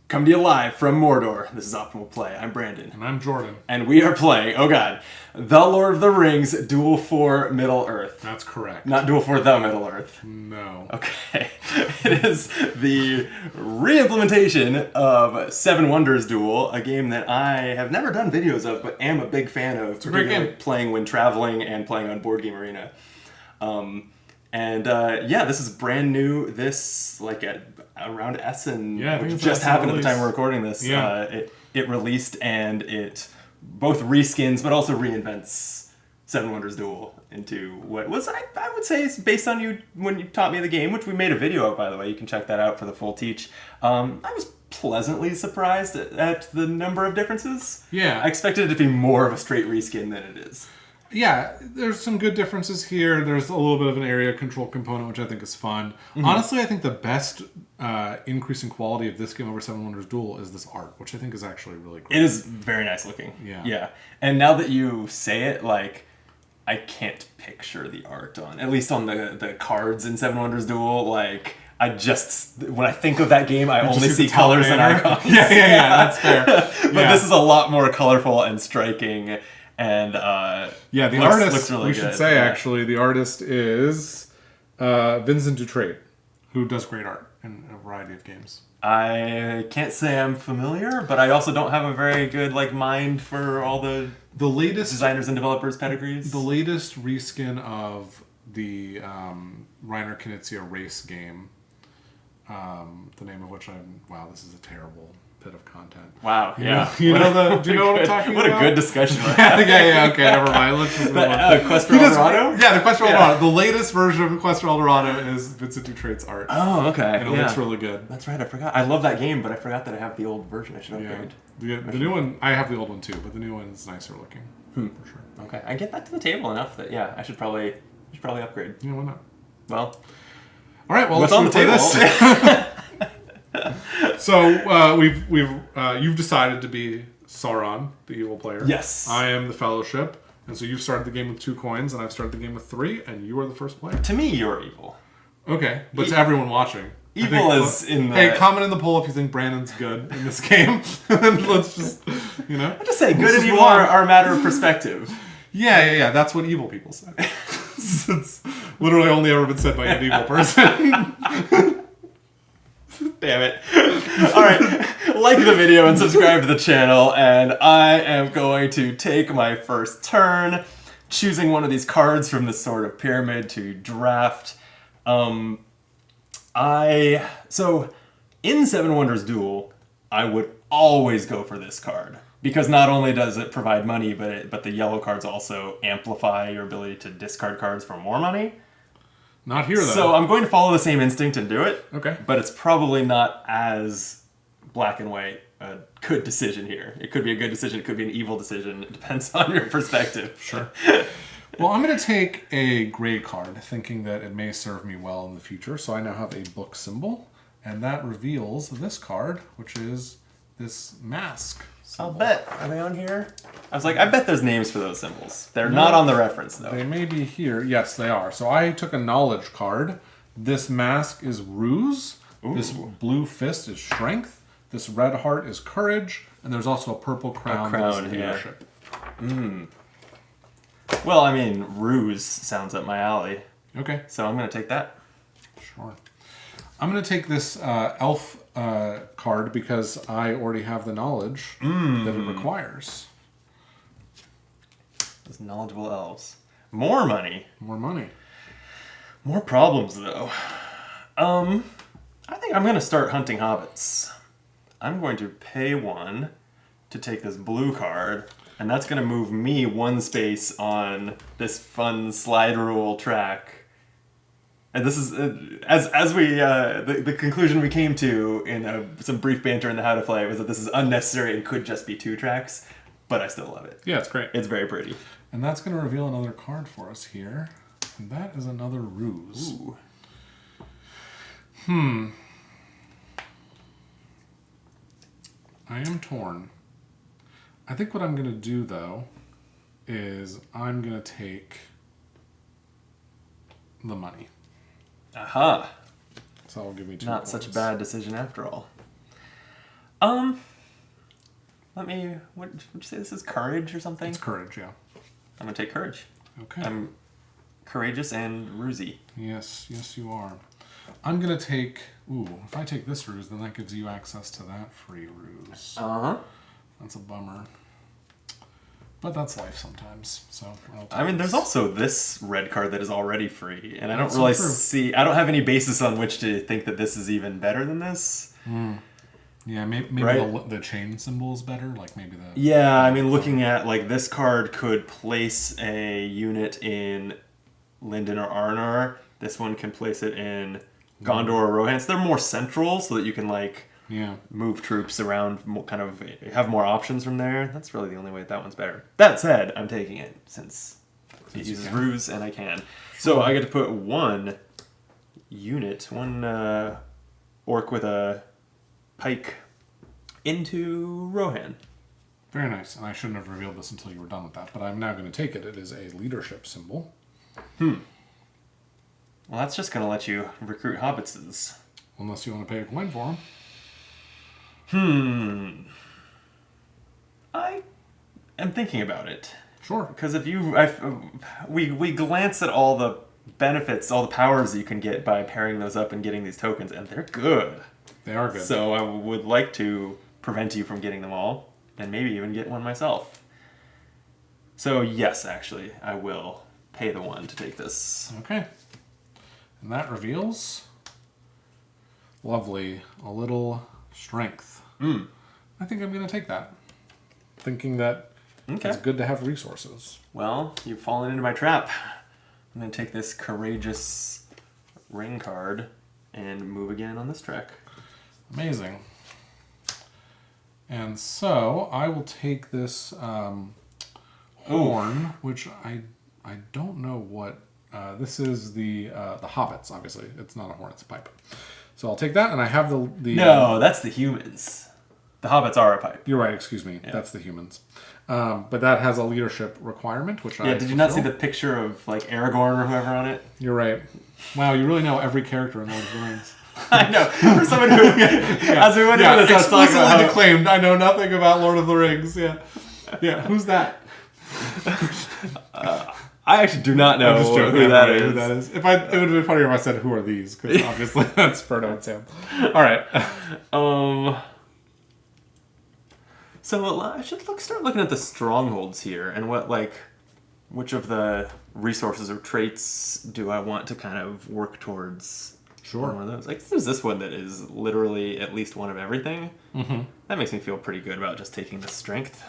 Come to you live from Mordor. This is Optimal Play. I'm Brandon. And I'm Jordan. And we are playing, oh god, The Lord of the Rings Duel for Middle-earth. That's correct. Not Duel for the Middle-earth. No. Okay. It is the re-implementation of Seven Wonders Duel, a game that I have never done videos of, but am a big fan of. It's a great game. Playing when traveling and playing on Board Game Arena. This is brand new. This, around Essen, which just happened at the time we're recording this. Yeah. It released, and it both reskins but also reinvents Seven Wonders Duel into what was, I would say, is based on you when you taught me the game, which we made a video of, by the way. You can check that out for the full teach. I was pleasantly surprised at the number of differences. Yeah. I expected it to be more of a straight reskin than it is. Yeah, there's some good differences here. There's a little bit of an area control component, which I think is fun. Mm-hmm. Honestly, I think the best increase in quality of this game over Seven Wonders Duel is this art, which I think is actually really great. It is very nice looking. Yeah. Yeah. And now that you say it, I can't picture the art at least on the cards in Seven Wonders Duel. When I think of that game, I only see colors and icons. Yeah, that's fair. But this is a lot more colorful and striking. And the artist looks really we good. should say actually the artist is Vincent Dutrait, who does great art in a variety of games. I can't say I'm familiar, but I also don't have a very good mind for all the latest designers and developers pedigrees. The latest reskin of the Reiner Knizia race game, the name of which this is a terrible bit of content. Wow, do yeah. Do you know what I'm talking about? What a good discussion. yeah, okay, never mind. Let's just move on. Quest for Eldorado? Yeah, the Quest for Eldorado. The latest version of Quest for Eldorado is Vincent Dutrait's art. Oh, okay. And it looks really good. That's right, I forgot. I love that game, but I forgot that I have the old version. I should upgrade. The new one, I have the old one too, but the new one's nicer looking. For sure. Okay, I get that to the table enough that, I should probably upgrade. Yeah, why not? Well, all right, well, what's let's on the table? This. So you've decided to be Sauron, the evil player. Yes. I am the Fellowship, and so you've started the game with 2 coins, and I've started the game with 3, and you are the first player. To me, you're evil. Okay, but to everyone watching, evil is in the... Hey, comment in the poll if you think Brandon's good in this game, and let's just I just say good and evil are a matter of perspective. Yeah. That's what evil people say. It's literally only ever been said by an evil person. Damn it. Alright, like the video and subscribe to the channel, and I am going to take my first turn, choosing one of these cards from this sort of pyramid to draft. So, in Seven Wonders Duel, I would always go for this card. Because not only does it provide money, but the yellow cards also amplify your ability to discard cards for more money. Not here, though. So I'm going to follow the same instinct and do it. Okay. But it's probably not as black and white a good decision here. It could be a good decision. It could be an evil decision. It depends on your perspective. Sure. Well, I'm going to take a gray card, thinking that it may serve me well in the future. So I now have a book symbol, and that reveals this card, which is this mask symbol. I'll bet. Are they on here? I was like, I bet there's names for those symbols. They're not on the reference, though. They may be here. Yes, they are. So I took a knowledge card. This mask is ruse. Ooh. This blue fist is strength. This red heart is courage. And there's also a purple crown that is leadership. Well, I mean, ruse sounds up my alley. Okay. So I'm going to take that. Sure. I'm going to take this elf card because I already have the knowledge that it requires. Those knowledgeable elves. More money. More money. More problems, though. I think I'm going to start hunting hobbits. I'm going to pay 1 to take this blue card, and that's going to move me 1 space on this fun slide rule track. And this is, the conclusion we came to in some brief banter in the How to Play was that this is unnecessary and could just be 2 tracks, but I still love it. Yeah, it's great. It's very pretty. And that's going to reveal another card for us here. And that is another ruse. Ooh. I am torn. I think what I'm going to do, though, is I'm going to take the money. Aha. So I'll give me 2 Not points. such a bad decision after all. Um, Let me. What would you say? This is courage or something? It's courage, yeah. I'm gonna take courage. Okay. I'm courageous and rusy. Yes, you are. I'm gonna take. Ooh, if I take this ruse, then that gives you access to that free ruse. Uh-huh. That's a bummer. But that's life sometimes. So I mean, there's also this red card that is already free, and I don't That's really so true. see. I don't have any basis on which to think that this is even better than this. Yeah, maybe Right. the chain symbol is better. Like maybe the. Yeah, I mean, looking at like this card could place a unit in Linden or Arnor. This one can place it in Gondor or Rohan. So they're more central, so that you can like Yeah. move troops around, kind of have more options from there. That's really the only way that one's better. That said, I'm taking it since it you uses can. ruse and I can. So I get to put one unit, one orc with a pike into Rohan. Very nice. And I shouldn't have revealed this until you were done with that, but I'm now going to take it. It is a leadership symbol. Well, that's just going to let you recruit hobbitses. Unless you want to pay a coin for them. I am thinking about it. Sure. Because if we glance at all the benefits, all the powers that you can get by pairing those up and getting these tokens, and they're good. They are good. So I would like to prevent you from getting them all, and maybe even get one myself. So yes, actually, I will pay the one to take this. Okay. And that reveals... Lovely. A little strength. I think I'm going to take that. Thinking that Okay. it's good to have resources. Well, you've fallen into my trap. I'm going to take this courageous ring card and move again on this track. Amazing. And so I will take this horn, which I don't know what this is. The hobbits, obviously. It's not a horn; it's a pipe. So I'll take that, and I have the No, that's the humans. The hobbits are a pipe. You're right. Excuse me. Yeah. That's the humans. But that has a leadership requirement, which I Did you not see the picture of like Aragorn or whoever on it? You're right. Wow, you really know every character in Lord of the Rings. I know. For someone who, as we went into this, I was talking explicitly about declaimed, I know nothing about Lord of the Rings. Yeah. Who's that? I actually do not know I'm just joking. who that Who that is? It would have been funnier if I said, "Who are these?" Because obviously that's Frodo and Sam. All right. So I should start looking at the strongholds here and which of the resources or traits do I want to kind of work towards? Sure. One of those. Like there's this one that is literally at least one of everything. Mm-hmm. That makes me feel pretty good about just taking the strength.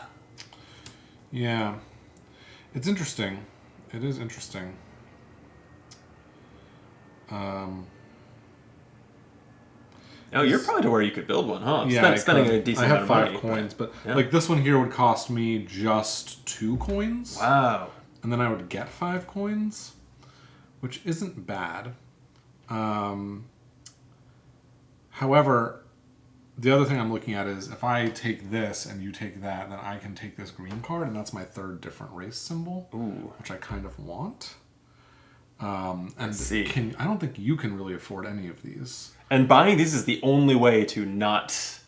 Yeah. It's interesting. It is interesting. Oh, you're probably to where you could build one, huh? Yeah, spending a decent I have amount of 5 money, coins, but like this one here would cost me just 2 coins. Wow. And then I would get 5 coins, which isn't bad. However, the other thing I'm looking at is if I take this and you take that, then I can take this green card, and that's my 3rd different race symbol, which I kind of want. And I don't think you can really afford any of these. And buying these is the only way to not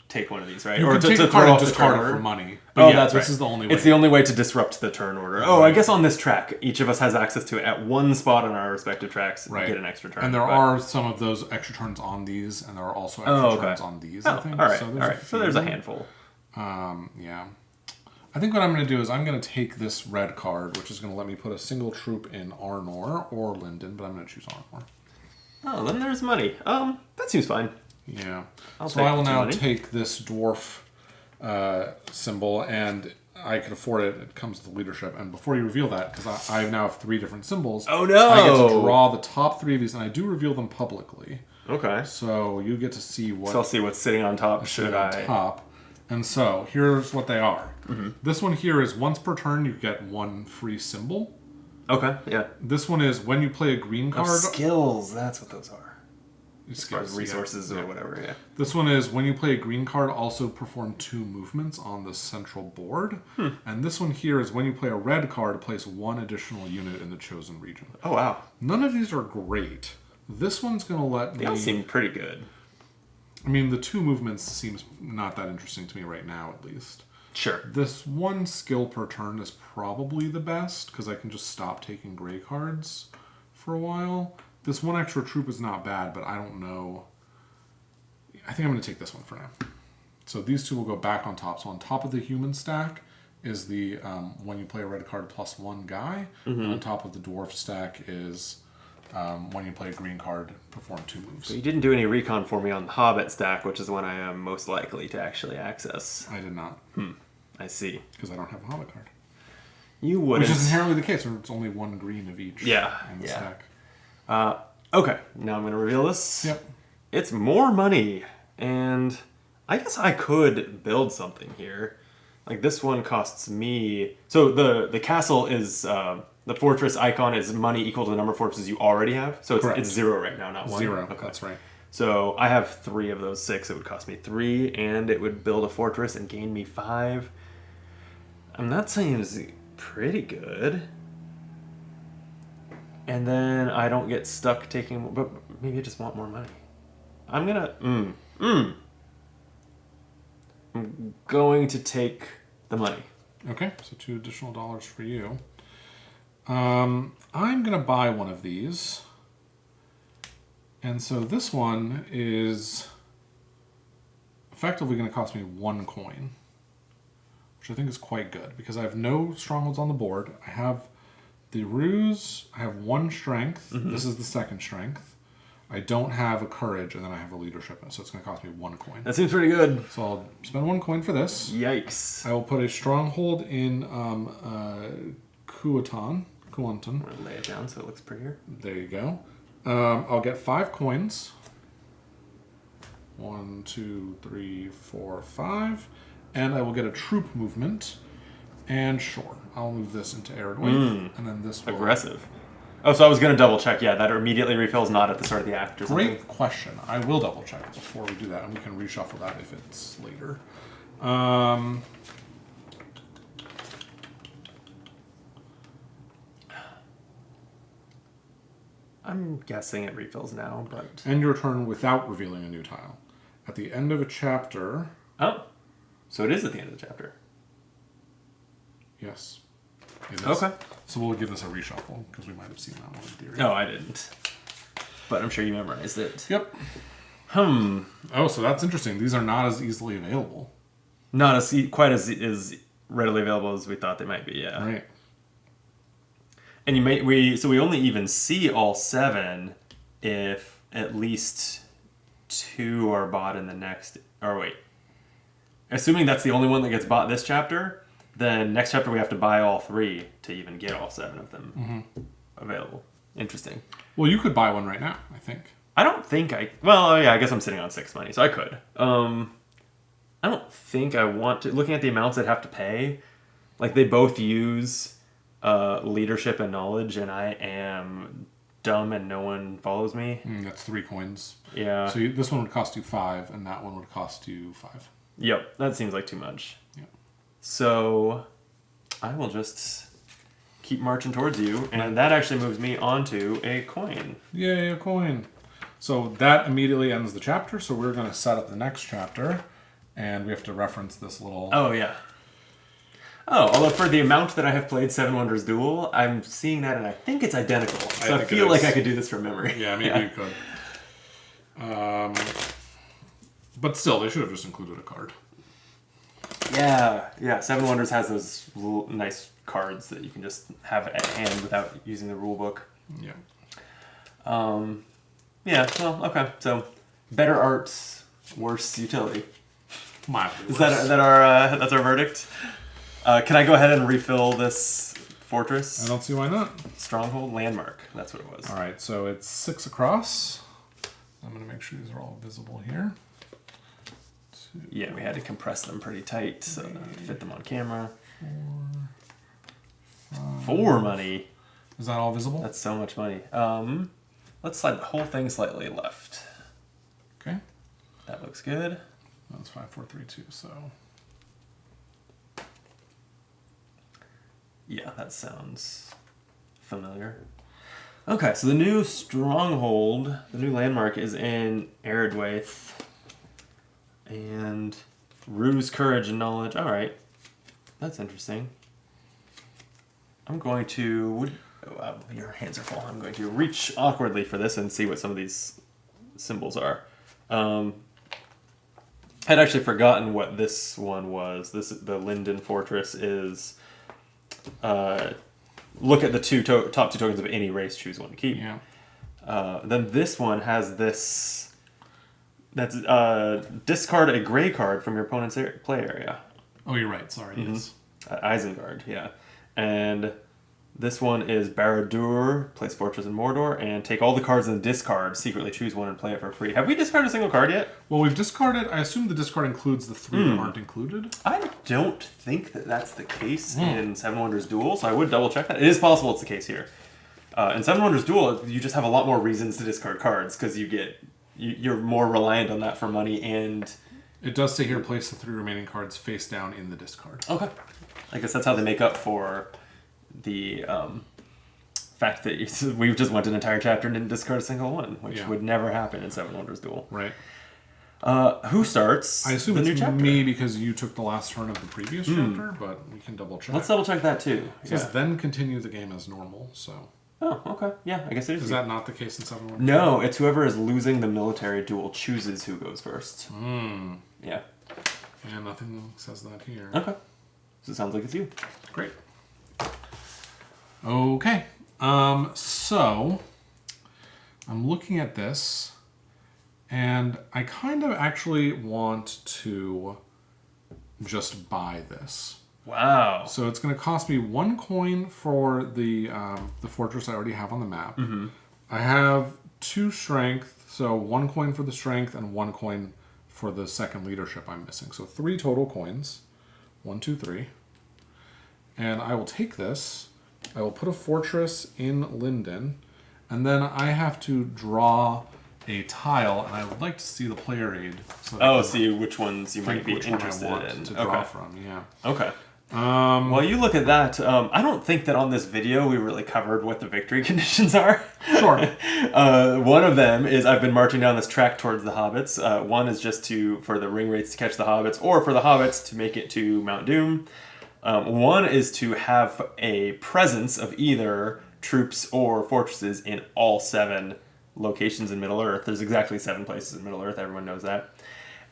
take one of these, right? You or can to take a throw card and off the discard turn it order. for money. But That's this right. is the only way. It's the only way to disrupt the turn order. Oh, I guess on this track, each of us has access to it at one spot on our respective tracks. Right. Get an extra turn. And there are some of those extra turns on these, and there are also extra turns on these, I think. All right. So there's a handful. Yeah. I think what I'm going to do is I'm going to take this red card, which is going to let me put a single troop in Arnor or Linden, but I'm going to choose Arnor. Oh, then there's money. That seems fine. Yeah. I'll so take I will now money. take this dwarf symbol, and I can afford it. It comes with leadership. And before you reveal that, because I now have 3 different symbols, Oh, no! I get to draw the top 3 of these, and I do reveal them publicly. Okay. So you get to see what... So I'll see what's sitting on top. Should on top. And so here's what they are. Mm-hmm. This one here is once per turn you get 1 free symbol. Okay, yeah. This one is when you play a green card. Skills, that's what those are. As far as Skills, resources or whatever, yeah. This one is when you play a green card, also perform 2 movements on the central board. And this one here is when you play a red card, place 1 additional unit in the chosen region. Oh, wow. None of these are great. This one's going to let me... They all seem pretty good. I mean, the 2 movements seems not that interesting to me right now, at least. Sure. This 1 skill per turn is probably the best, because I can just stop taking gray cards for a while. This 1 extra troop is not bad, but I don't know. I think I'm going to take this one for now. So these 2 will go back on top. So on top of the human stack is the when you play a red card +1 guy. And on top of the dwarf stack is when you play a green card, perform 2 moves. So you didn't do any recon for me on the Hobbit stack, which is the one I am most likely to actually access. I did not. I see. Because I don't have a Hobbit card. You wouldn't. Which is inherently the case. It's only 1 green of each in the stack. Okay, now I'm going to reveal this. Yep. It's more money, and I guess I could build something here. Like this one costs me... So the castle is... the fortress icon is money equal to the number of fortresses you already have. So it's 0 right now, not 1. 0, okay. That's right. So I have 3 of those 6. It would cost me 3, and it would build a fortress and gain me 5. I'm not saying it's pretty good. And then I don't get stuck taking... But maybe I just want more money. I'm gonna... I'm going to take the money. Okay, so $2 additional for you. I'm going to buy one of these. And so this one is effectively going to cost me 1 coin, which I think is quite good because I have no strongholds on the board. I have the ruse, I have 1 strength. This is the 2nd strength. I don't have a courage, and then I have a leadership, so it's going to cost me 1 coin. That seems pretty good. So I'll spend 1 coin for this. Yikes. I will put a stronghold in Kuantan. I'm going to lay it down so it looks prettier. There you go. I'll get 5 coins. 1, 2, 3, 4, 5. And I will get a troop movement. And sure, I'll move this into Arid Wave. And then this will... Aggressive. Oh, so I was going to double check. Yeah, that immediately refills not at the start of the act or something. Great question. I will double check before we do that, and we can reshuffle that if it's later. I'm guessing it refills now, but... End your turn without revealing a new tile. At the end of a chapter... Oh. So it is at the end of the chapter. Yes. It is. Okay. So we'll give this a reshuffle, because we might have seen that one in theory. No, I didn't. But I'm sure you memorized it. Yep. Oh, so that's interesting. These are not as easily available. Not as quite as readily available as we thought they might be, yeah. Right. And we only even see all 7 if at least 2 are bought in the next... Or wait. Assuming that's the only one that gets bought this chapter, then next chapter we have to buy all 3 to even get all 7 of them available. Interesting. Well, you could buy one right now, I think. I don't think I... Well, yeah, I guess I'm sitting on 6 money, so I could. I don't think I want to... Looking at the amounts I'd have to pay, like they both use leadership and knowledge, and I am dumb and no one follows me. That's 3 coins. Yeah. So this one would cost you 5, and that one would cost you 5. Yep, that seems like too much. Yep. So I will just keep marching towards you, and that actually moves me onto a coin. Yay, a coin. So that immediately ends the chapter, so we're going to set up the next chapter, and we have to reference this little... Oh, yeah. Oh, although for the amount that I have played 7 Wonders Duel, I'm seeing that, and I think it's identical. So I feel like I could do this from memory. Yeah, maybe you could. But still, they should have just included a card. Yeah. 7 Wonders has those little nice cards that you can just have at hand without using the rule book. Yeah. Yeah, well, okay. So, better arts, worse utility. Mildly Is worse. that's our verdict? Can I go ahead and refill this fortress? I don't see why not. Stronghold landmark. That's what it was. All right, so it's 6 across. I'm going to make sure these are all visible here. 2, Yeah, we had to compress them pretty tight so to fit them on camera. 4 money. Is that all visible? That's so much money. Let's slide the whole thing slightly left. Okay. That looks good. That's 5, 4, 3, 2. So. Yeah, that sounds familiar. Okay, so the new stronghold, the new landmark is in Aridwaith. And ruse, courage, and knowledge. All right. That's interesting. I'm going to... your hands are full. I'm going to reach awkwardly for this and see what some of these symbols are. I'd actually forgotten what this one was. The Linden Fortress is... look at the top two tokens of any race, choose one to keep. Yeah. Then this one has this... That's discard a gray card from your opponent's play area. Oh, you're right. Sorry. Yes. Isengard, yeah. And this one is Barad-dûr, place Fortress in Mordor, and take all the cards in the discard, secretly choose one and play it for free. Have we discarded a single card yet? Well, we've discarded... I assume the discard includes the 3 that aren't included. I don't think that that's the case in Seven Wonders Duel, so I would double check that. It is possible it's the case here. In Seven Wonders Duel, you just have a lot more reasons to discard cards, because you're more reliant on that for money, and... It does say here, place the 3 remaining cards face down in the discard. Okay. I guess that's how they make up for the fact that we've just went an entire chapter and didn't discard a single one, which would never happen in Seven Wonders Duel. Right. Who starts I assume the it's new chapter? me because you took the last turn of the previous chapter, but we can double check. Let's double check that too. It says then continue the game as normal, so... Oh, okay. Yeah, I guess it is. Is that not the case in 7 Wonders? No, it's whoever is losing the military duel chooses who goes first. Yeah. Yeah, nothing says that here. Okay. So it sounds like it's you. Great. Okay. So I'm looking at this, and I kind of actually want to just buy this. Wow. So it's going to cost me 1 coin for the fortress I already have on the map. I have 2 strength, so 1 coin for the strength and 1 coin for the second leadership I'm missing. So 3 total coins. 1, 2, 3. And I will take this. I will put a fortress in Linden, and then I have to draw a tile, and I would like to see the player aid. So see which ones you might be interested in. To draw from, yeah. Okay. Well, you look at that. I don't think that on this video we really covered what the victory conditions are. Sure. One of them is I've been marching down this track towards the hobbits. One is just for the ring wraiths to catch the hobbits, or for the hobbits to make it to Mount Doom. One is to have a presence of either troops or fortresses in all 7 locations in Middle-earth. There's exactly 7 places in Middle-earth. Everyone knows that.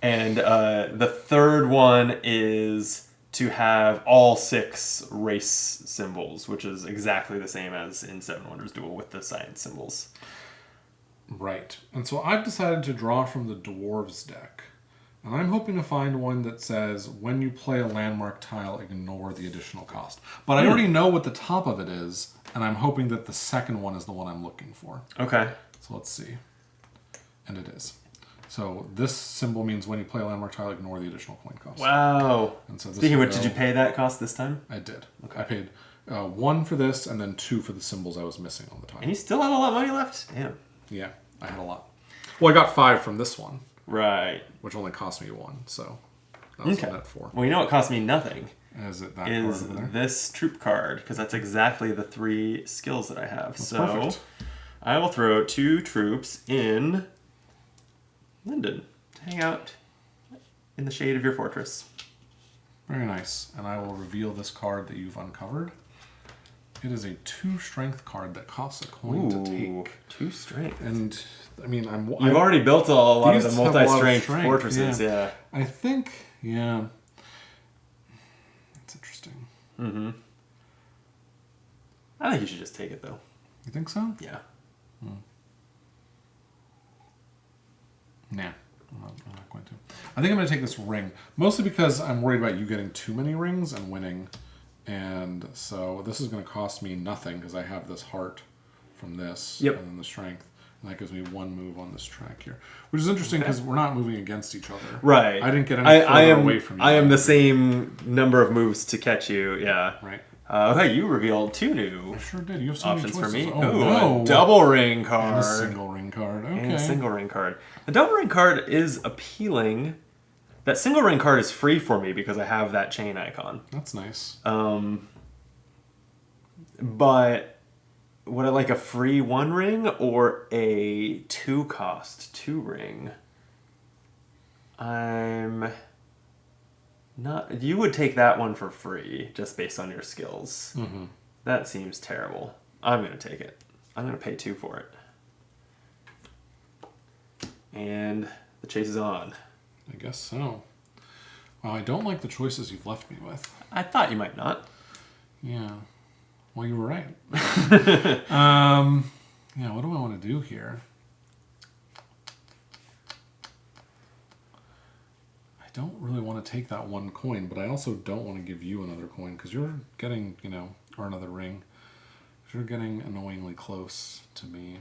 And the third one is to have all 6 race symbols, which is exactly the same as in Seven Wonders Duel with the science symbols. Right. And so I've decided to draw from the Dwarves deck. And I'm hoping to find one that says, when you play a landmark tile, ignore the additional cost. But I already know what the top of it is, and I'm hoping that the second one is the one I'm looking for. Okay. So let's see. And it is. So this symbol means when you play a landmark tile, ignore the additional coin cost. Wow. And so Speaking of which, did you pay that cost this time? I did. Okay. I paid 1 for this, and then 2 for the symbols I was missing on the tile. And you still had a lot of money left? Damn. Yeah, I had a lot. Well, I got 5 from this one. Right. Which only cost me 1, so that was a net 4. Well, you know what cost me nothing? Is it that Is card over there? this troop card, because that's exactly the 3 skills that I have. That's so perfect. I will throw 2 troops in Linden to hang out in the shade of your fortress. Very nice. And I will reveal this card that you've uncovered. It is a 2 strength card that costs a coin to take. 2 strength. And I mean, You've already built a lot of the these have a lot of multi-strength strength, fortresses, yeah. I think, yeah. It's interesting. Mm-hmm. I think you should just take it, though. You think so? Yeah. Nah, I'm not going to. I think I'm going to take this ring. Mostly because I'm worried about you getting too many rings and winning. And so this is going to cost me nothing because I have this heart from this. Yep. And then the strength. And that gives me 1 move on this track here. Which is interesting because we're not moving against each other. Right. I didn't get any further away from you. I am the same number of moves to catch you, yeah. Right. Okay, you revealed 2 new I sure did. You have so options many for choices. me. Oh, Ooh, no. a double ring card. And a single ring card. Okay. And a single ring card. The double ring card is appealing. That single ring card is free for me because I have that chain icon. That's nice. But would I like a free 1 ring or a 2 cost 2 ring? I'm not... You would take that one for free, just based on your skills. Mm-hmm. That seems terrible. I'm going to take it. I'm going to pay 2 for it. And the chase is on. I guess so. Well, I don't like the choices you've left me with. I thought you might not. Yeah. Well, you were right. Yeah, what do I want to do here? I don't really want to take that 1 coin, but I also don't want to give you another coin because you're getting, or another ring. You're getting annoyingly close to me.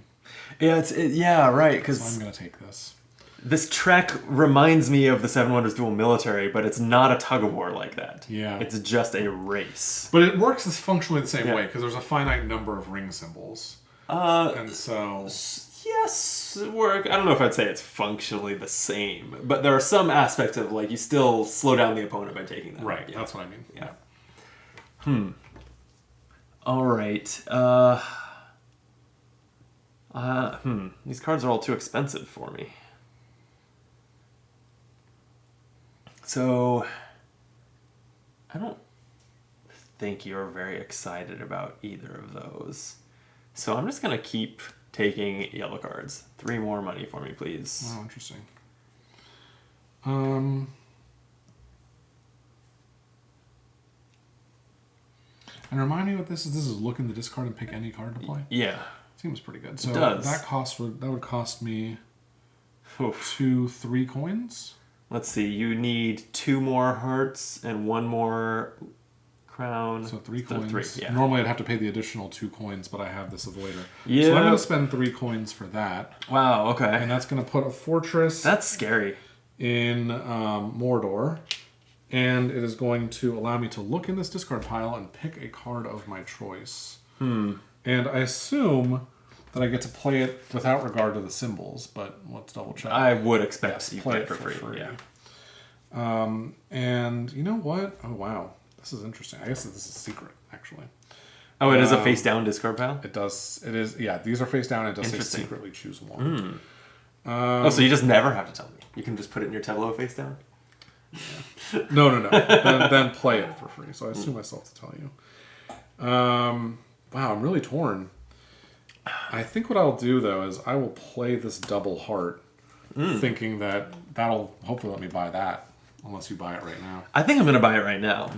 Yeah, yeah, right. Because so I'm going to take this. This trek reminds me of the Seven Wonders Duel military, but it's not a tug of war like that. Yeah. It's just a race. But it works functionally the same way because there's a finite number of ring symbols. And so... Yes, work. I don't know if I'd say it's functionally the same, but there are some aspects of, like, you still slow down the opponent by taking that. Right, yeah. That's what I mean. Yeah. All right. These cards are all too expensive for me. So, I don't think you're very excited about either of those. So I'm just going to keep taking yellow cards. 3 more money for me, please. Oh, interesting. And remind me what this is. This is look in the discard and pick any card to play? Yeah. Seems pretty good. So it does. that would cost me Oof. 3 coins. Let's see. You need 2 more hearts and 1 more crown. So 3 coins. 3, yeah. Normally I'd have to pay the additional 2 coins, but I have this avoider. Yeah. So I'm going to spend 3 coins for that. Wow, okay. And that's going to put a fortress... That's scary. ...in Mordor. And it is going to allow me to look in this discard pile and pick a card of my choice. And I assume that I get to play it without regard to the symbols, but let's double check. I would expect you play it for free. Yeah. And you know what? Oh, wow. This is interesting. I guess this is a secret, actually. Oh, it is a face-down discard pile? It does. It is. Yeah, these are face down. It does say secretly choose one. So you just never have to tell me. You can just put it in your tableau face down? Yeah. No. then play it for free. So I assume myself to tell you. Wow, I'm really torn. I think what I'll do, though, is I will play this double heart, thinking that that'll hopefully let me buy that, unless you buy it right now. I think I'm going to buy it right now,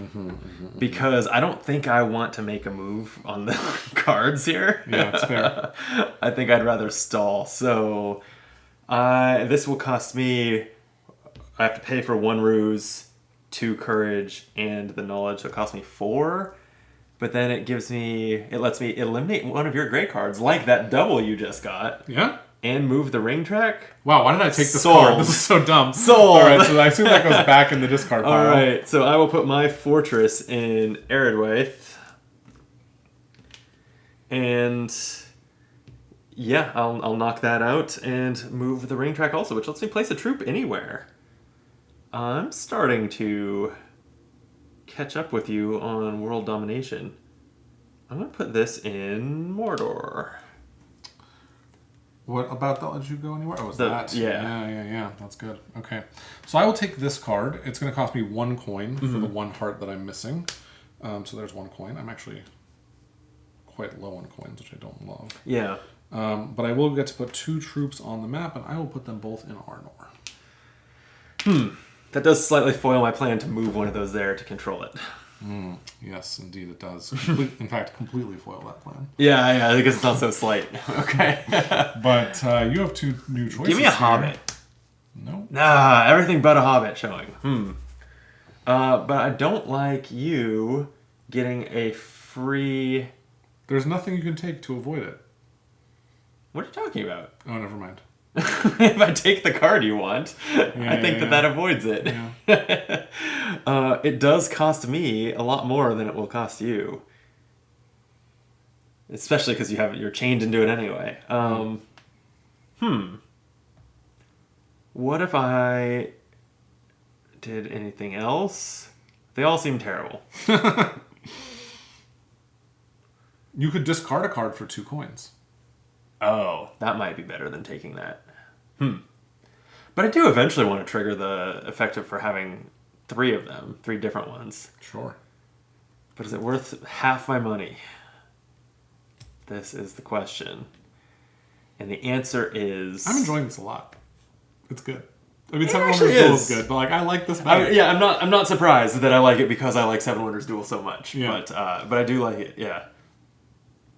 because I don't think I want to make a move on the cards here. Yeah, it's fair. I think I'd rather stall. So this will cost me... I have to pay for 1 ruse, 2 courage, and the knowledge. So it costs me 4. But then it lets me eliminate one of your gray cards, like that double you just got. Yeah? And move the ring track. Wow, why did I take this Sold. card? This is so dumb. Sold! Alright, so I assume that goes back in the discard pile. Alright, so I will put my fortress in Eredwaith. And yeah, I'll knock that out and move the ring track also, which lets me place a troop anywhere. I'm starting to catch up with you on world domination. I'm going to put this in Mordor. What about that? Let you go anywhere? Oh, that? Yeah. Yeah. That's good. Okay. So I will take this card. It's going to cost me 1 coin for the 1 heart that I'm missing. So there's 1 coin. I'm actually quite low on coins, which I don't love. Yeah. But I will get to put 2 troops on the map, and I will put them both in Arnor. That does slightly foil my plan to move one of those there to control it. Yes, indeed it does. In fact, completely foil that plan. Yeah, because it's not so slight. Okay. But you have 2 new choices. Give me a hobbit. No. Nah, everything but a hobbit showing. But I don't like you getting a free... There's nothing you can take to avoid it. What are you talking about? Oh, never mind. If I take the card you want, I think that avoids it. Yeah. It does cost me a lot more than it will cost you. Especially because you're chained into it anyway. What if I did anything else? They all seem terrible. You could discard a card for 2 coins. Oh, that might be better than taking that. But I do eventually want to trigger the effective for having 3 of them, 3 different ones. Sure. But is it worth half my money? This is the question. And the answer is... I'm enjoying this a lot. It's good. I mean, It Seven actually Wonders Duel is. is good, but like I like this better. yeah, I'm not surprised that I like it because I like Seven Wonders Duel so much. Yeah. But I do like it. Yeah.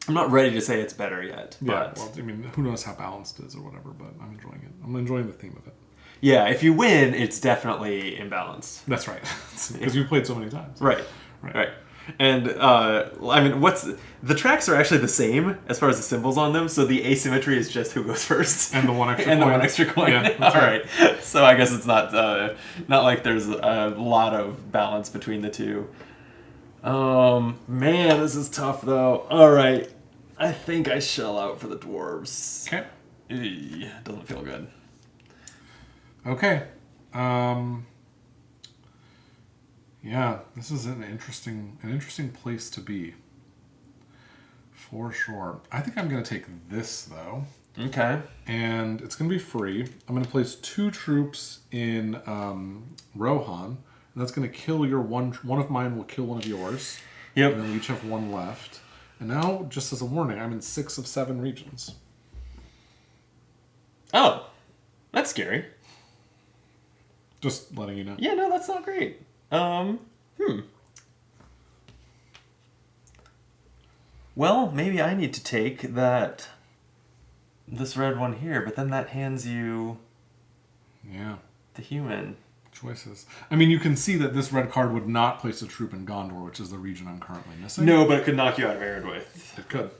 I'm not ready to say it's better yet. Yeah, But well, I mean, who knows how balanced it is or whatever, but I'm enjoying it. I'm enjoying the theme of it. yeah, if you win, it's definitely imbalanced. That's right. Because you've played so many times. Right. And I mean, the tracks are actually the same as far as the symbols on them, so the asymmetry is just who goes first. And the one extra and coin. the one extra coin. Yeah, All that's right. right. So I guess it's not like there's a lot of balance between the two. Man, this is tough though. All right. I think I shell out for the dwarves. Okay. Doesn't feel good. Okay. Yeah, this is an interesting place to be. For sure. I think I'm going to take this, though. Okay. And it's going to be free. I'm going to place 2 troops in Rohan. And that's going to kill your one. One of mine will kill one of yours. Yep. And then we each have 1 left. And now, just as a warning, I'm in 6 of 7 regions. Oh, that's scary. Just letting you know. Yeah, no, that's not great. Well, maybe I need to take this red one here, but then that hands you Yeah. the human. Choices. I mean, you can see that this red card would not place a troop in Gondor, which is the region I'm currently missing. No, but it could knock you out of Eredwith. It could.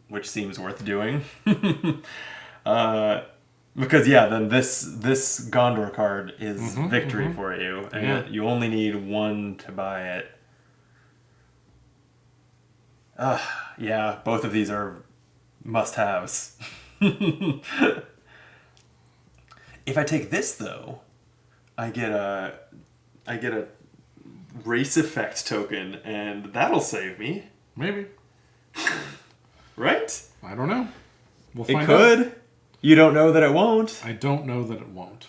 Which seems worth doing. Because yeah, then this Gondor card is victory for you, and Yeah. you only need 1 to buy it. Yeah, both of these are must-haves. If I take this though, I get a race effect token, and that'll save me, Maybe. right? I don't know. We'll It find could. out. You don't know that it won't. I don't know that it won't.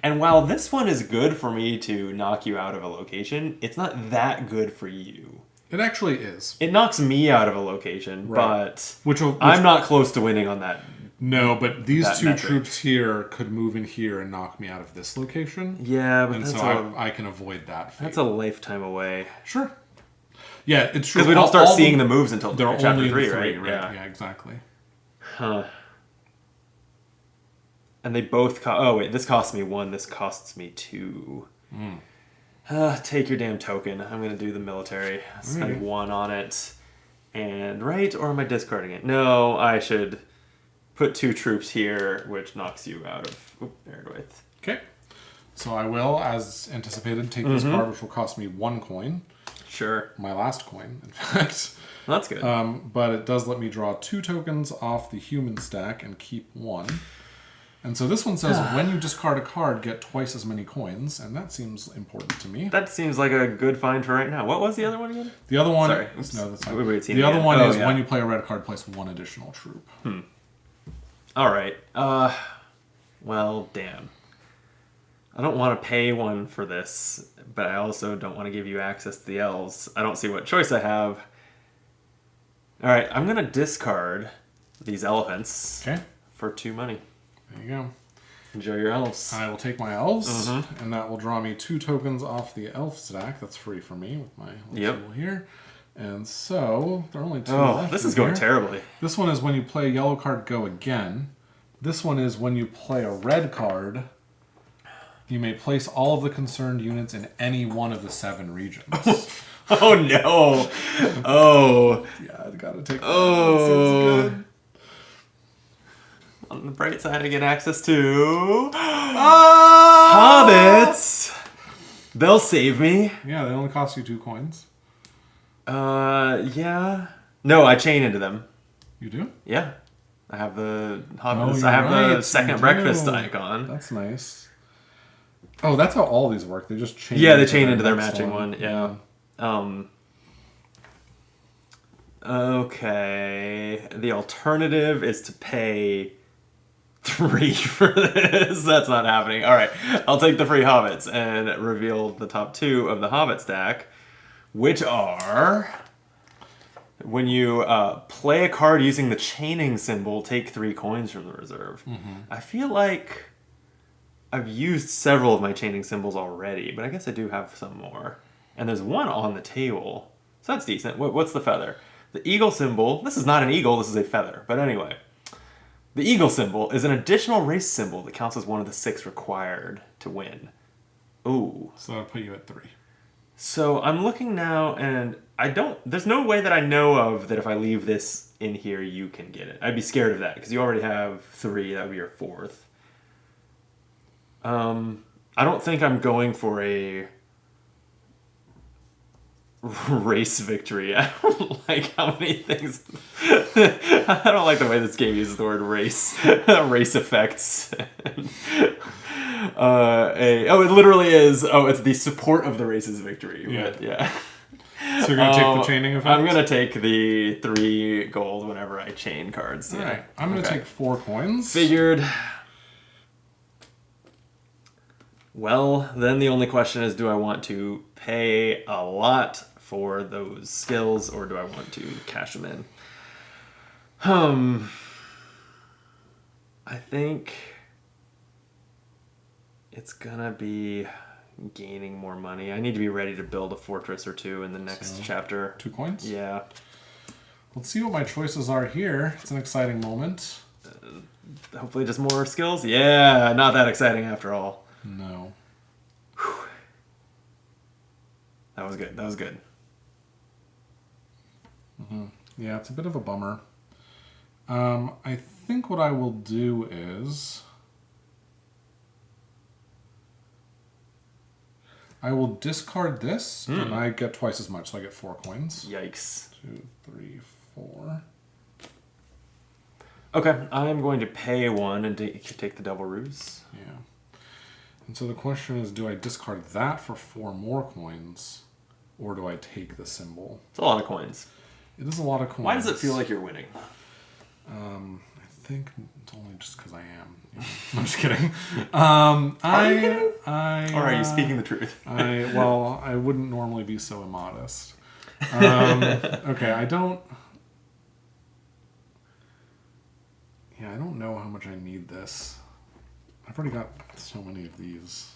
And while this one is good for me to knock you out of a location, it's not that good for you. It actually is. It knocks me out of a location, Right. but Which I'm not close to winning on that. No, but these that 2 metric. troops here could move in here and knock me out of this location. Yeah, but And that's, so I can avoid that fate. that's a lifetime away. Sure. Yeah, it's true. Because we don't start All seeing the the moves until They're chapter only 3, in 3, right? right? Yeah, exactly. Huh. And they both oh wait, this costs me 1, this costs me 2. Take your damn token. I'm gonna do the military. Spend Alright. 1 on it. And right, or am I discarding it? No, I should put 2 troops here, which knocks you out of Eredwith. Okay. So I will, as anticipated, take this card, which will cost me 1 coin. Sure. My last coin, in fact. Well, that's good. But it does let me draw 2 tokens off the human stack and keep 1. And so this one says, when you discard a card, get twice as many coins, and that seems important to me. That seems like a good find for right now. What was the other one again? The other one, Sorry. no, that's fine. Wait, The other one is yeah. when you play a red card, place 1 additional troop. All right. Well, damn. I don't want to pay 1 for this, but I also don't want to give you access to the elves. I don't see what choice I have. All right, I'm gonna discard these elephants Okay, for 2 money. there you go. Enjoy your elves. I will take my elves, and that will draw me 2 tokens off the elf stack. That's free for me with my little tool here. And so, there are only 2 Oh, left this in is going here. terribly. This one is when you play a yellow card, go again. This one is when you play a red card, you may place all of the concerned units in any one of the 7 regions. Oh no! Oh. Yeah, I gotta take that. Oh. That seems good. On the bright side, I get access to hobbits. They'll save me. Yeah, they only cost you 2 coins. Yeah. No, I chain into them. You do? Yeah. I have the Oh, hobbits. you're I have right, the second you breakfast do. icon. That's nice. Oh, that's how all these work. They just chain. Yeah, they chain into their next matching one. Yeah. Okay. the alternative is to pay 3 for this. That's not happening. All right, I'll take the free hobbits and reveal the top 2 of the hobbit stack, which are... When you play a card using the chaining symbol, take 3 coins from the reserve. I feel like I've used several of my chaining symbols already, but I guess I do have some more. And there's one on the table. So that's decent. What's the feather? The eagle symbol. This is not an eagle, this is a feather. But anyway. The eagle symbol is an additional race symbol that counts as one of the 6 required to win. Ooh. So that'll put you at 3. So I'm looking now, and there's no way that I know of that if I leave this in here, you can get it. I'd be scared of that, because you already have 3, that would be your 4th. I don't think I'm going for a race victory. I don't like how many things... I don't like the way this game uses the word race. Race effects. It literally is. Oh, it's the support of the race's victory. Yeah. But yeah. So you're going to take the chaining effect? I'm going to take the 3 gold whenever I chain cards. All right. I'm going to take 4 coins. Figured. Well, then the only question is, do I want to pay a lot for those skills, or do I want to cash them in? I think it's gonna be gaining more money. I need to be ready to build a fortress or 2 in the next chapter. 2 coins? Yeah. Let's see what my choices are here. It's an exciting moment. Hopefully just more skills? Yeah, not that exciting after all. No. Whew. That was good. That was good. Yeah, it's a bit of a bummer. I think what I will do is... I will discard this, and I get twice as much, so I get 4 coins. Yikes. 2, 3, 4. Okay, I'm going to pay 1 and take the double ruse. Yeah. And so the question is, do I discard that for 4 more coins, or do I take the symbol? It's a lot of coins. It is a lot of coins. Why does it feel like you're winning? I think it's only just because I am. Yeah. I'm just kidding. Are you kidding? Or are you speaking the truth? I wouldn't normally be so immodest. Okay, I don't know how much I need this. I've already got so many of these.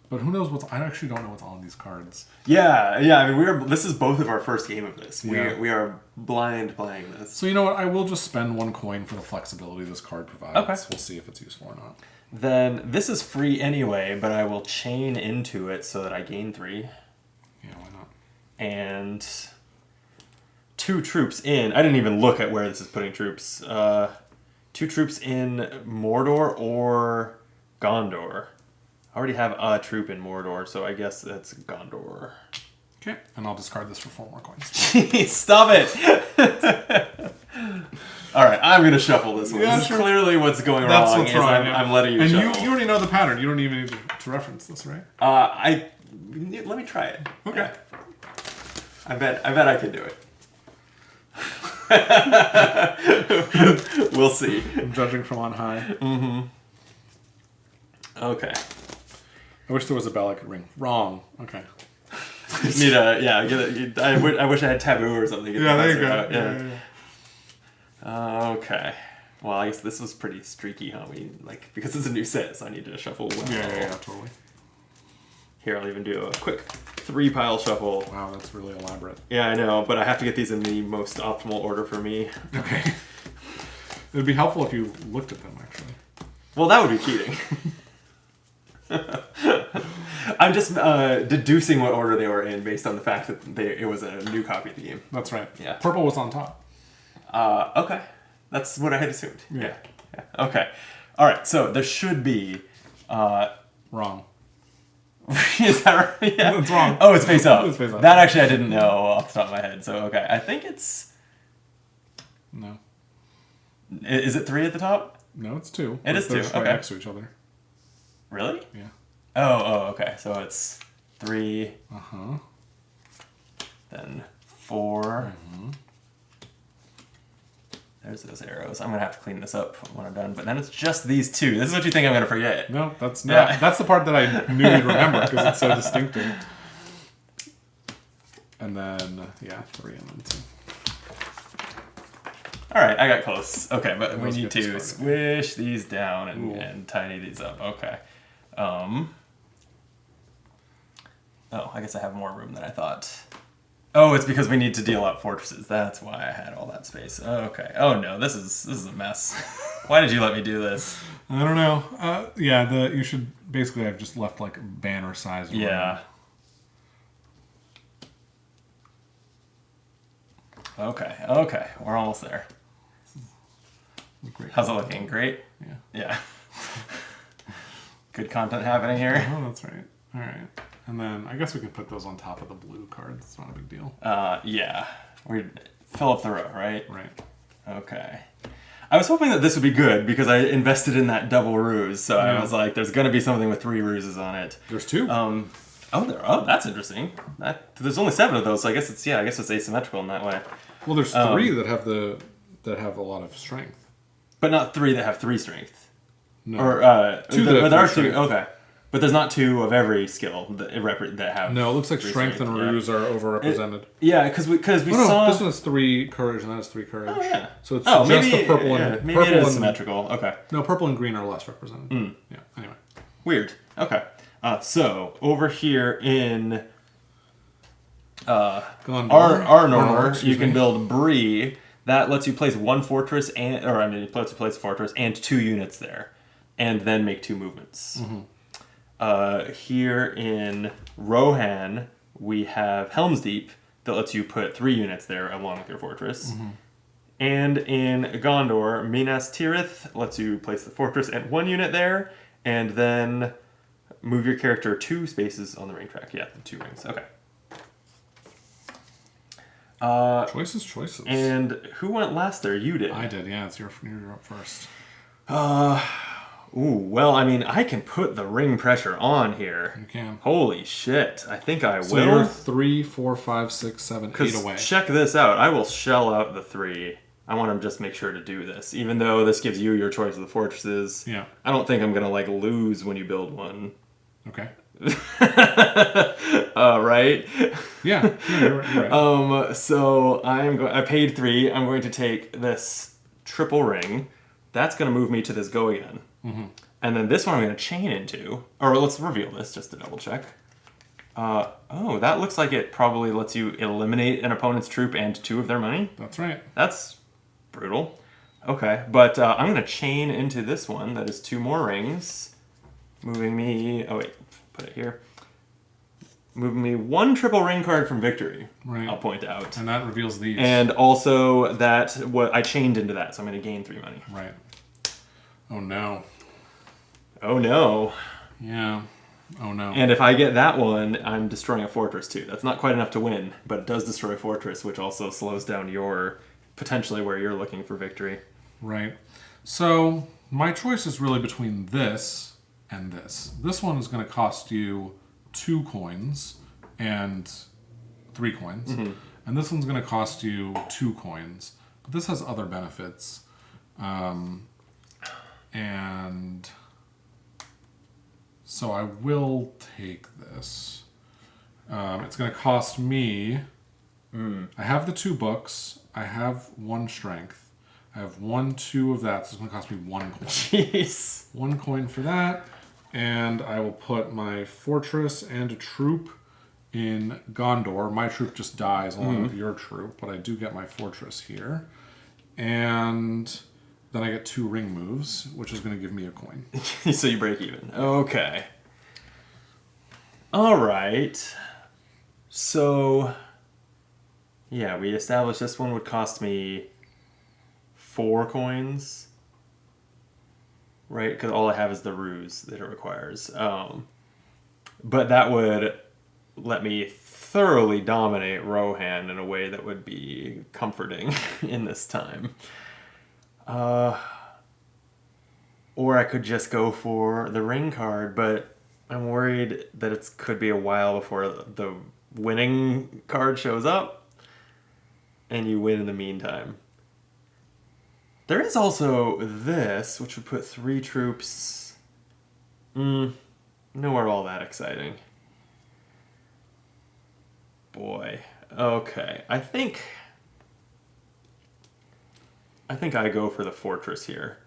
But who knows I actually don't know what's on these cards. Yeah. I mean, this is both of our first game of this. Yeah. We are blind playing this. So you know what? I will just spend 1 coin for the flexibility this card provides. Okay. We'll see if it's useful or not. Then this is free anyway, but I will chain into it so that I gain 3. Yeah, why not? And 2 troops in. I didn't even look at where this is putting troops. 2 troops in Mordor or Gondor. I already have a troop in Mordor, so I guess that's Gondor. Okay, and I'll discard this for 4 more coins. Stop it! All right, I'm going to shuffle this one. Yeah, This is sure. clearly what's going That's wrong. what's is wrong, I'm, yeah. I'm letting you and shuffle. you already know the pattern. You don't even need to reference this, right? Let me try it. Okay. I bet I can do it. We'll see. I'm judging from on high. Okay. I wish there was a bell I could ring. Wrong. Okay. Need a get it. I wish I had taboo or something. Yeah, there you go. Out. Yeah. Okay. Well, I guess this was pretty streaky, huh? Because it's a new set, so I need to shuffle well. Yeah, totally. Here, I'll even do a quick 3-pile shuffle. Wow, that's really elaborate. Yeah, I know, but I have to get these in the most optimal order for me. Okay. It would be helpful if you looked at them, actually. Well, that would be cheating. I'm just deducing what order they were in based on the fact that it was a new copy of the game. That's right. Yeah. Purple was on top. Okay. That's what I had assumed. Yeah. Okay. All right. So there should be. Wrong. Is that right? Yeah. That's wrong. Oh, it's face up. It's face up. That actually I didn't know off the top of my head. So okay, I think it's. No. Is it 3 at the top? No, it's 2. It is 2. They're just right Okay. next to each other. Really? Yeah. Oh, okay. So it's 3. Uh-huh. Then 4. There's those arrows. I'm going to have to clean this up when I'm done. But then it's just these two. This is what you think I'm going to forget. No, that's not. Yeah. That's the part that I knew you'd remember because it's so distinctive. And then, 3 and then 2. All right, I got close. Okay, but we need to squish these down and tidy these up. Okay. Oh, I guess I have more room than I thought. Oh, it's because we need to deal out fortresses. That's why I had all that space. Okay. Oh no, this is a mess. Why did you let me do this? I don't know. You should basically have just left like banner size. Yeah. Okay. We're almost there. How's it looking? Great? Yeah. Good content happening here. Oh, that's right. All right. And then I guess we could put those on top of the blue cards. It's not a big deal. Yeah. We fill up the row, right? Right. Okay. I was hoping that this would be good because I invested in that double ruse. So I was like, there's going to be something with 3 ruses on it. There's 2. That's interesting. There's only 7 of those, so I guess it's asymmetrical in that way. Well, there's 3 that have a lot of strength. But not 3 that have 3 strength. No. Or 2 there are 2. Okay. But there's not 2 of every skill that have. No, it looks like strength and ruse are overrepresented. Because we saw. This one has 3 courage and that has 3 courage. Oh yeah. So it's just the purple and maybe purple it is symmetrical. Okay. No, purple and green are less represented. Yeah. Anyway. Weird. Okay. So over here in Arnor, you can build Bree. That lets you place 1 fortress lets you place a fortress and 2 units there, and then make 2 movements. Here in Rohan, we have Helm's Deep that lets you put 3 units there along with your fortress. And in Gondor, Minas Tirith lets you place the fortress and 1 unit there, and then move your character 2 spaces on the ring track. Yeah, the 2 rings. Okay. Choices. And who went last there? You did. I did, yeah. You're up first. Well, I mean, I can put the ring pressure on here. You can. Holy shit. I think I will. So you're 3, 4, 5, 6, 7, 8 away. Check this out. I will shell out the 3. I want to just make sure to do this. Even though this gives you your choice of the fortresses. Yeah. I don't think I'm going to, lose when you build one. Okay. Right? Yeah, you're right. So I paid 3. I'm going to take this triple ring. That's going to move me to this go again. And then this one I'm going to chain into. Or let's reveal this just to double check. That looks like it probably lets you eliminate an opponent's troop and 2 of their money. That's right. That's brutal. Okay, but I'm going to chain into this one that is 2 more rings. Moving me... Oh, wait. Put it here. Moving me 1 triple ring card from victory. Right. I'll point out. And that reveals these. And also I chained into that, so I'm going to gain 3 money. Right. Oh no. Oh no. Yeah. Oh no. And if I get that one, I'm destroying a fortress too. That's not quite enough to win, but it does destroy a fortress, which also slows down your potentially where you're looking for victory. Right. So my choice is really between this and this. This one is going to cost you 2 coins and 3 coins. And this one's going to cost you 2 coins. But this has other benefits. And so I will take this. It's going to cost me... I have the 2 books. I have 1 strength. I have 1, 2 of that, so it's going to cost me 1 coin. Jeez. 1 coin for that. And I will put my fortress and a troop in Gondor. My troop just dies along with your troop, but I do get my fortress here. And then I get 2 ring moves, which is going to give me a coin. So you break even. Okay. All right. So, yeah, we established this one would cost me 4 coins. Right? Because all I have is the ruse that it requires. But that would let me thoroughly dominate Rohan in a way that would be comforting in this time. Or I could just go for the ring card, but I'm worried that it could be a while before the winning card shows up, and you win in the meantime. There is also this, which would put 3 troops... nowhere all that exciting. Boy. Okay. I think I go for the fortress here.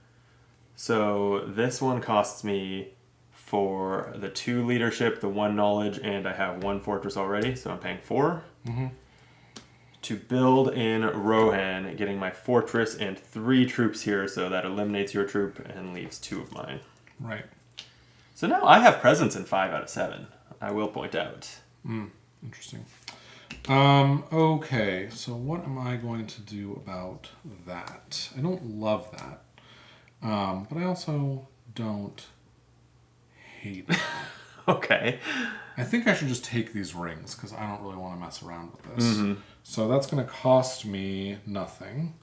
So this one costs me for the 2 leadership, the 1 knowledge, and I have 1 fortress already, so I'm paying 4. To build in Rohan, getting my fortress and 3 troops here, so that eliminates your troop and leaves 2 of mine. Right. So now I have presence in 5 out of 7, I will point out. Interesting. Okay, so what am I going to do about that? I don't love that. But I also don't hate it. Okay. I think I should just take these rings, because I don't really want to mess around with this. So that's going to cost me nothing.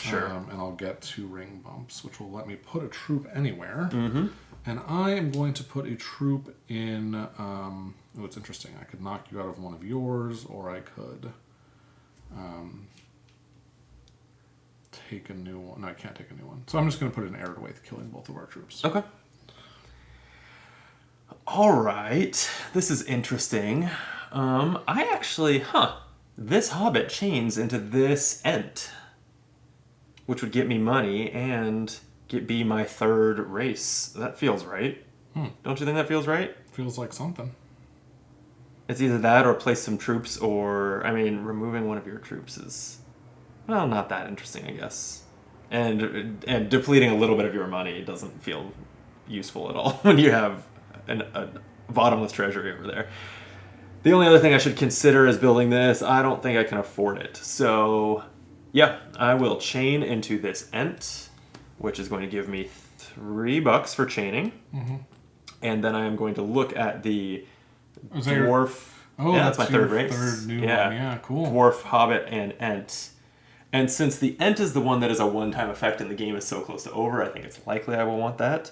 Sure. And I'll get 2 ring bumps, which will let me put a troop anywhere. And I am going to put a troop in... oh, it's interesting. I could knock you out of one of yours, or I could take a new one. No, I can't take a new one. So I'm just going to put an air to Waith, killing both of our troops. Okay. All right. This is interesting. I actually... This Hobbit chains into this Ent, which would get me money and be my 3rd race. That feels right. Don't you think that feels right? Feels like something. It's either that or place some troops, or, I mean, removing one of your troops is, well, not that interesting, I guess. And depleting a little bit of your money doesn't feel useful at all when you have a bottomless treasury over there. The only other thing I should consider is building this. I don't think I can afford it. So, yeah, I will chain into this Ent, which is going to give me $3 for chaining. And then I am going to look at the dwarf. That's my 3rd race. Third new one. Yeah, cool. Dwarf, Hobbit, and Ent. And since the Ent is the one that is a one-time effect and the game is so close to over, I think it's likely I will want that.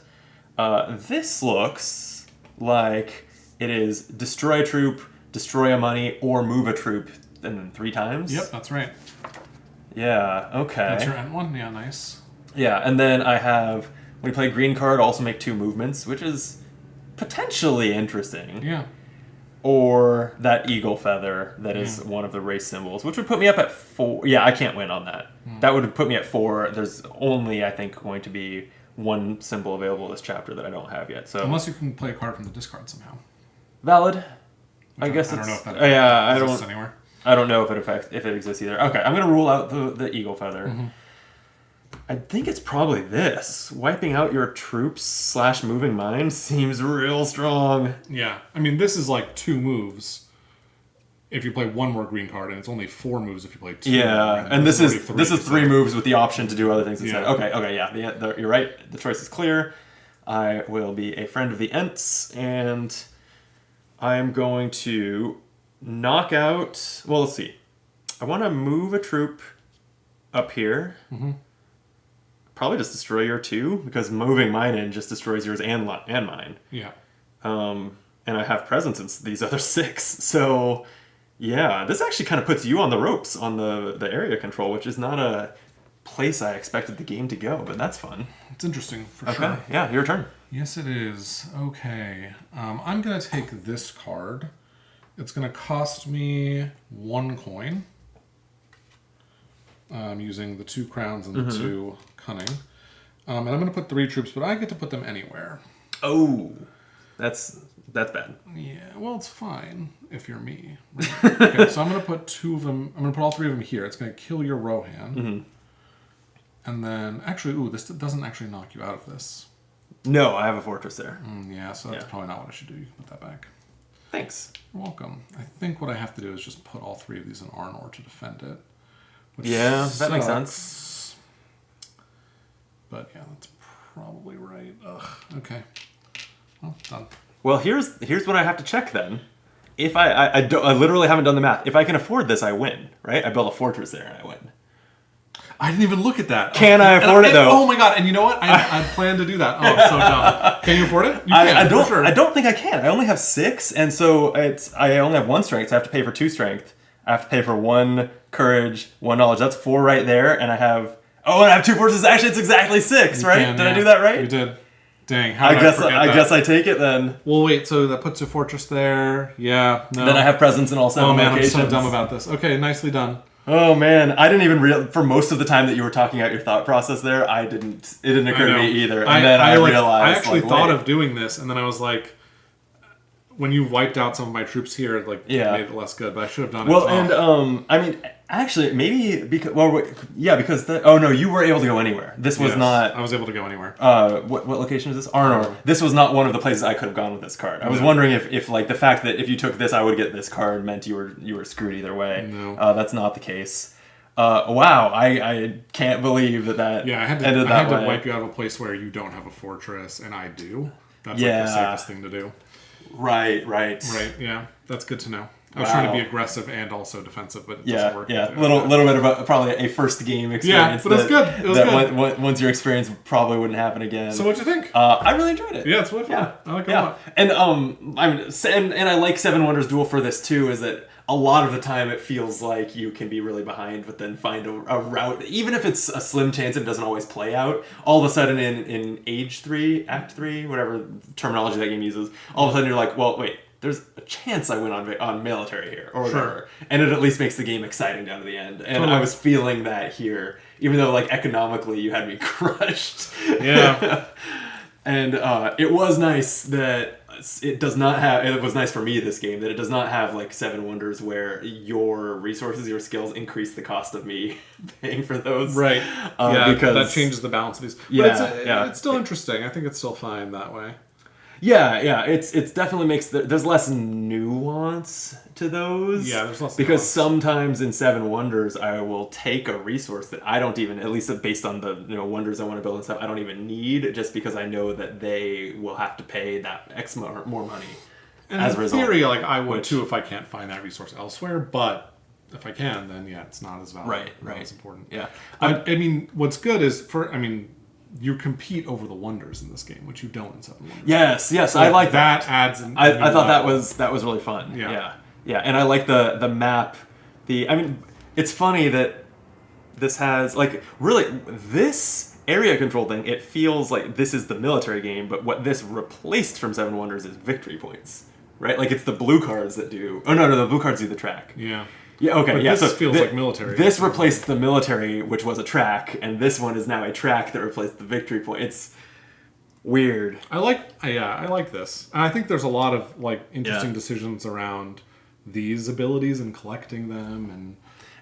This looks like it is destroy a troop, destroy a money, or move a troop, and then 3 times. Yep, that's right. Yeah, okay. That's your Ent one? Yeah, nice. Yeah, and then I have, when you play green card, also make 2 movements, which is potentially interesting. Yeah. Or that eagle feather that is one of the race symbols, which would put me up at 4. Yeah, I can't win on that. That would put me at 4. There's only, I think, going to be 1 symbol available this chapter that I don't have yet. So unless you can play a card from the discard somehow. Valid. I guess I don't know if that exists anywhere. I don't know if it exists either. Okay, I'm gonna rule out the eagle feather. I think it's probably this. Wiping out your troops / moving mine seems real strong. Yeah, I mean this is like 2 moves if you play 1 more green card, and it's only 4 moves if you play 2. Yeah, and this is 3 moves with the option to do other things instead. Yeah. Okay, yeah, you're right. The choice is clear. I will be a friend of the Ents, and I am going to knock out... Well, let's see. I want to move a troop up here. Probably just destroy your 2, because moving mine in just destroys yours and mine. Yeah. And I have presence in these other 6. So, yeah, this actually kind of puts you on the ropes on the area control, which is not a place I expected the game to go, but that's fun. It's interesting, for sure. Okay, yeah, your turn. Yes, it is. Okay. I'm going to take this card. It's going to cost me 1 coin. I'm using the 2 crowns and the 2 cunning. And I'm going to put 3 troops, but I get to put them anywhere. Oh, that's bad. Yeah, well, it's fine if you're me. Right? Okay, so I'm going to put 2 of them. I'm going to put all 3 of them here. It's going to kill your Rohan. And then, actually, this doesn't actually knock you out of this. No, I have a fortress there. Yeah, so that's probably not what I should do. You can put that back. Thanks. You're welcome. I think what I have to do is just put all 3 of these in Arnor to defend it. Yeah, that makes sense. But yeah, that's probably right. Ugh. Okay. Well, done. Well, here's what I have to check then. If I literally haven't done the math. If I can afford this, I win, right? I build a fortress there and I win. I didn't even look at that. Can I afford it though? Oh my god! And you know what? I plan to do that. Oh, I'm so dumb. Can you afford it? You can, I don't. For sure. I don't think I can. I only have 6, and so I only have 1 strength. So I have to pay for 2 strength. I have to pay for 1 courage, 1 knowledge. That's 4 right there, and I have Oh, and I have 2 fortresses. Actually, it's exactly 6, right? Did I do that right? You did. Dang, how did I forget I that? guess I take it then. Well, wait, so that puts a fortress there. Yeah, no. Then I have presence in all 7 locations. I'm so dumb about this. Okay, nicely done. Oh man, I didn't even for most of the time that you were talking out your thought process there, it didn't occur to me either. And then I realized I actually thought of doing this, and then I was like, when you wiped out some of my troops here, it made it less good, but I should have done it. Well, and I mean, actually, maybe because because you were able to go anywhere. This was not. I was able to go anywhere. What location is this? Arnor. This was not one of the places I could have gone with this card. I was wondering if like the fact that if you took this, I would get this card meant you were screwed either way. No, that's not the case. Wow, I can't believe that. Yeah, I had to wipe you out of a place where you don't have a fortress, and I do. That's like the safest thing to do. Right. Yeah, that's good to know. I was trying to be aggressive and also defensive, but it doesn't work. Yeah, little bit of probably a first game experience. Yeah, but it was good. It was good. Once your experience probably wouldn't happen again. So what'd you think? I really enjoyed it. Yeah, it's really fun. Yeah. I like it a lot. And and I like Seven Wonders Duel for this too. Is that a lot of the time it feels like you can be really behind, but then find a route, even if it's a slim chance it doesn't always play out. All of a sudden in Age 3, Act 3, whatever terminology that game uses, all of a sudden you're like, well, wait, there's a chance I win on military here, or whatever. Sure. And it at least makes the game exciting down to the end. And I was feeling that here, even though like economically you had me crushed. Yeah. And it was nice that it does not have. It was nice for me this game that it does not have like Seven Wonders where your resources, your skills increase the cost of me paying for those. Right. Because that changes the balance of these. But it's still interesting. I think it's still fine that way. Yeah. It's definitely makes there's less nuance to those. Yeah, there's less because nuance. sometimes in Seven Wonders I will take a resource that I don't even, at least based on the wonders I want to build and stuff, I don't even need, just because I know that they will have to pay that X more money. And as a result. In theory, like I would too if I can't find that resource elsewhere, but if I can, then it's not as valuable. Right. Not as important. Yeah. I mean, what's good is you compete over the wonders in this game, which you don't in Seven Wonders. Yes, so I like that. That adds. I thought that was really fun. Yeah, and I like the map. It's funny that this has like really this area control thing. It feels like this is the military game, but what this replaced from Seven Wonders is victory points, right? Like it's the blue cards that do. Oh no, the blue cards do the track. Yeah. Yeah, okay, but yeah. This feels like military. This replaced the military, which was a track, and this one is now a track that replaced the victory point. It's weird. I like this. And I think there's a lot of like interesting decisions around these abilities and collecting them, and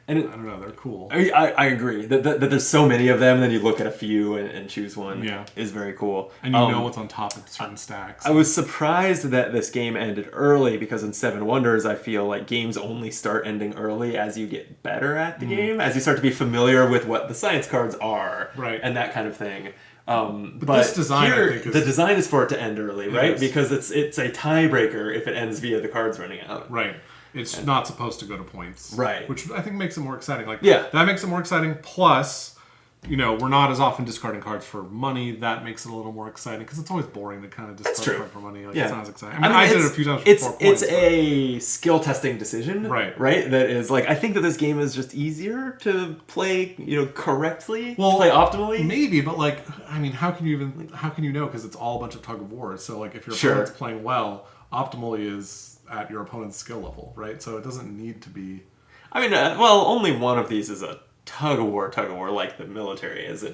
I don't know, they're cool. I agree that there's so many of them, and then you look at a few and choose one. Yeah, is very cool. And you know what's on top of certain stacks. I was surprised that this game ended early, because in Seven Wonders I feel like games only start ending early as you get better at the game, as you start to be familiar with what the science cards are, right, and that kind of thing. But this design, here, I think, the design is for it to end early, right? Because it's a tiebreaker if it ends via the cards running out. Right. It's not supposed to go to points. Right. Which I think makes it more exciting. That makes it more exciting. Plus, we're not as often discarding cards for money. That makes it a little more exciting, because it's always boring to kind of discard a card for money. It's not as exciting. I did it a few times for 4 points. It's a skill testing decision. Right. That is like, I think that this game is just easier to play, correctly, play optimally. Maybe, but how can you know? Because it's all a bunch of tug of war. So like if your opponent's playing well, optimally is at your opponent's skill level, right? So it doesn't need to be. Only one of these is a tug of war like the military is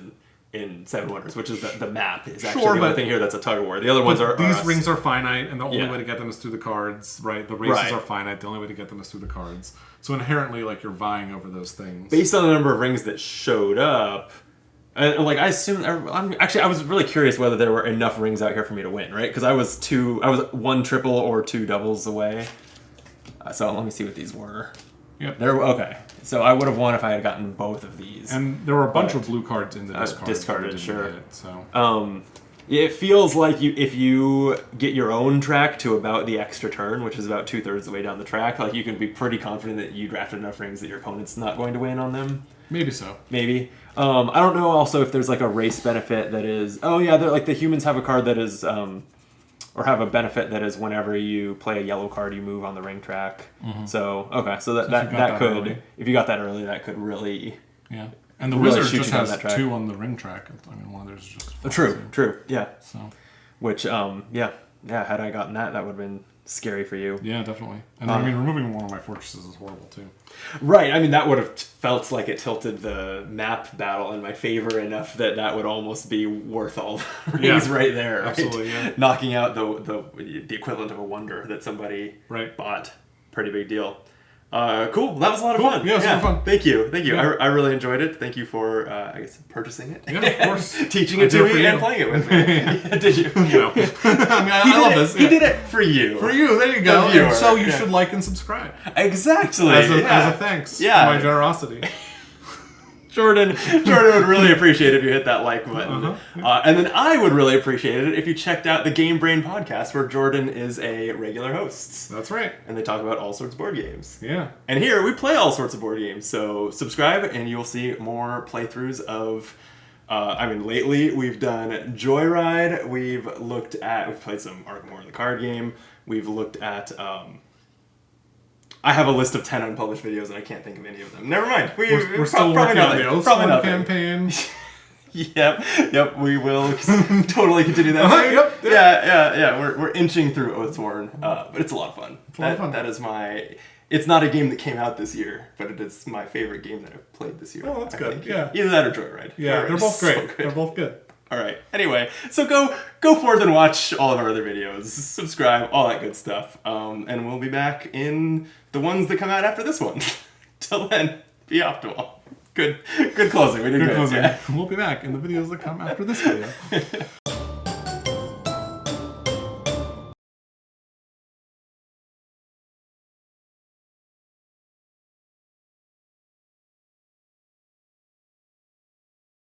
in Seven Wonders, which is the map is actually the only thing here that's a tug of war. The other ones are these rings are finite, and the only way to get them is through the cards, right? The races are finite. The only way to get them is through the cards. So inherently, you're vying over those things based on the number of rings that showed up. I assume. I was really curious whether there were enough rings out here for me to win, right? Because I was 1 triple or 2 doubles away. So let me see what these were. Yep. Okay. So I would have won if I had gotten both of these. And there were a bunch of blue cards in the discard. Discarded, sure. So. It feels like if you get your own track to about the extra turn, which is about 2/3 the way down the track, you can be pretty confident that you drafted enough rings that your opponent's not going to win on them. Maybe so. Maybe. I don't know also if there's a race benefit that is... Oh yeah, the humans have a card that is... or have a benefit that is whenever you play a yellow card, you move on the ring track. Mm-hmm. So, okay. So that could... Early. If you got that early, that could really And the really Wizard shoot just you down has that track. 2 on the ring track. I mean, one of theirs is just flat, True, true, yeah. So Which, yeah, had I gotten that would have been scary for you. yeah, definitely. And I mean, removing one of my fortresses is horrible too. Right, I mean, that would have felt like it tilted the map battle in my favor enough that would almost be worth all the rings right there. Right? Absolutely, yeah. Knocking out the equivalent of a wonder that somebody bought. Pretty big deal. Cool. That was a lot of fun. Yeah, it was a lot of fun. Thank you. Yeah. I really enjoyed it. Thank you for, I guess, purchasing it. Yeah, of course. Teaching it to me and playing it with me. Did you? No. I mean, I love this. He did it for you. For you. There you go. viewer. And so you should like and subscribe. Exactly. As a thanks for my generosity. Jordan would really appreciate it if you hit that like button. And then I would really appreciate it if you checked out the Game Brain podcast, where Jordan is a regular host. That's right. And they talk about all sorts of board games. Yeah. And here we play all sorts of board games. So subscribe and you'll see more playthroughs of... lately we've done Joyride. We've played some Arkham War, the card game. We've looked at... I have a list of 10 unpublished videos and I can't think of any of them. Never mind. We're still working on the Oathsworn campaign. Yep. We will totally continue that. Yep. Yeah. We're inching through Oathsworn, but it's a lot of fun. It's a lot of fun. That is It's not a game that came out this year, but it is my favorite game that I've played this year. Oh, that's good. Think. Yeah. Either that or Joyride. Yeah, they're both great. So They're both good. All right. Anyway, so go forth and watch all of our other videos, subscribe, all that good stuff, and we'll be back in the ones that come out after this one. Till then, be optimal. Good closing. We did good. Closing. Yeah. We'll be back in the videos that come after this video.